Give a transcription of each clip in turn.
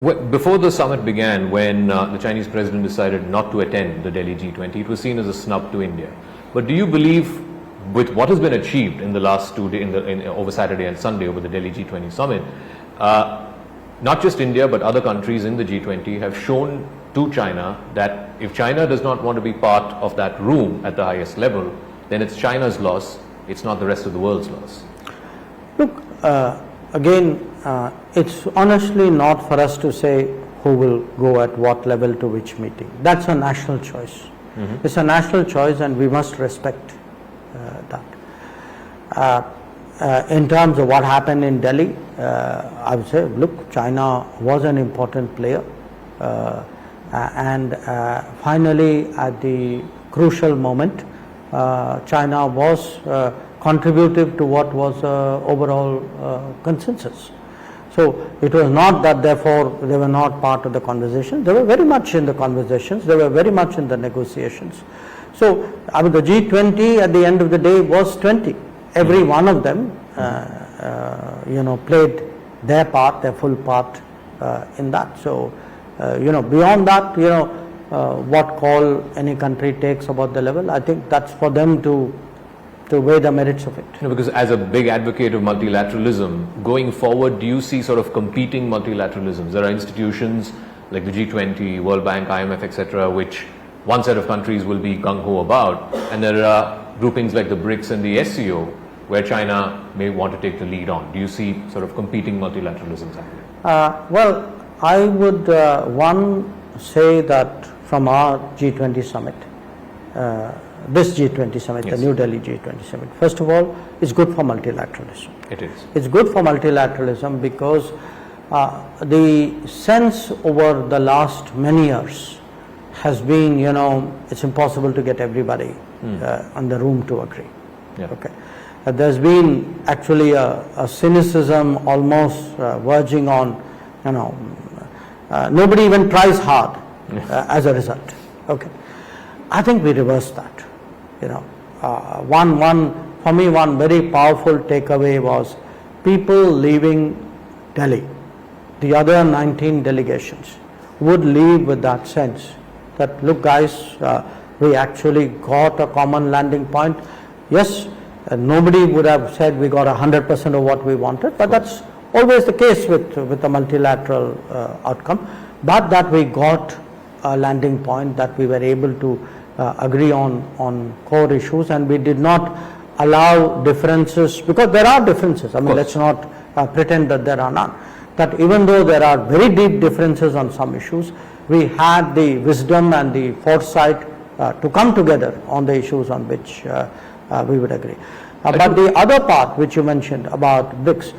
Before the summit began, when the Chinese president decided not to attend the Delhi G20, it was seen as a snub to India. But do you believe, with what has been achieved in the last 2 days, over Saturday and Sunday over the Delhi G20 summit, not just India but other countries in the G20 have shown to China that if China does not want to be part of that room at the highest level, then it's China's loss, it's not the rest of the world's loss? Look, again, it's honestly not for us to say who will go at what level to which meeting. That's a national choice. It's a national choice and we must respect that. In terms of what happened in Delhi, I would say, look, China was an important player and finally at the crucial moment, China was contributive to what was overall consensus. So it was not that therefore they were not part of the conversation. They were very much in the conversations. They were very much in the negotiations. So I mean, the G20 at the end of the day was 20. Every one of them, played their part, their full part in that. So beyond that, what call any country takes about the level, I think that's for them to weigh the merits of it. Because as a big advocate of multilateralism, going forward, do you see sort of competing multilateralisms? There are institutions like the G20, World Bank, IMF, etc., which one set of countries will be gung-ho about, and there are groupings like the BRICS and the SCO, where China may want to take the lead on. Do you see sort of competing multilateralisms happening? Well, I would one say that from our G20 summit, this G20 summit, yes, the New Delhi G20 summit, first of all, it's good for multilateralism. It is. It's good for multilateralism because the sense over the last many years has been, it's impossible to get everybody in the room to agree. Yeah. Okay. There's been actually a cynicism almost verging on, nobody even tries hard as a result. Okay. I think we reversed that. For me, one very powerful takeaway was people leaving Delhi, the other 19 delegations would leave with that sense that, look guys, we actually got a common landing point. Yes, nobody would have said we got 100% of what we wanted, but that's always the case with a multilateral outcome, but that we got a landing point, that we were able to agree on core issues, and we did not allow differences, because there are differences. I mean, let's not pretend that there are none. That even though there are very deep differences on some issues, we had the wisdom and the foresight to come together on the issues on which we would agree. But the other part which you mentioned about BRICS,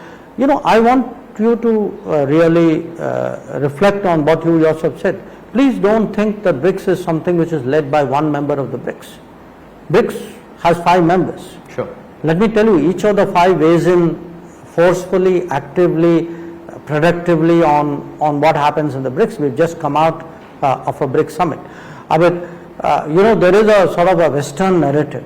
I want you to really reflect on what you yourself said. Please don't think that BRICS is something which is led by one member of the BRICS. BRICS has 5 members. Sure. Let me tell you, each of the 5 weighs in forcefully, actively, productively on what happens in the BRICS. We've just come out of a BRICS summit. There is a sort of a Western narrative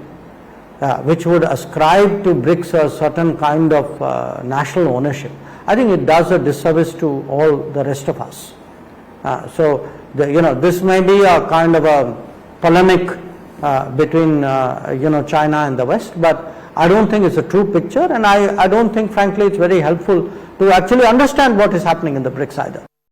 which would ascribe to BRICS a certain kind of national ownership. I think it does a disservice to all the rest of us. This may be a kind of a polemic between China and the West, but I don't think it's a true picture, and I don't think, frankly, it's very helpful to actually understand what is happening in the BRICS either.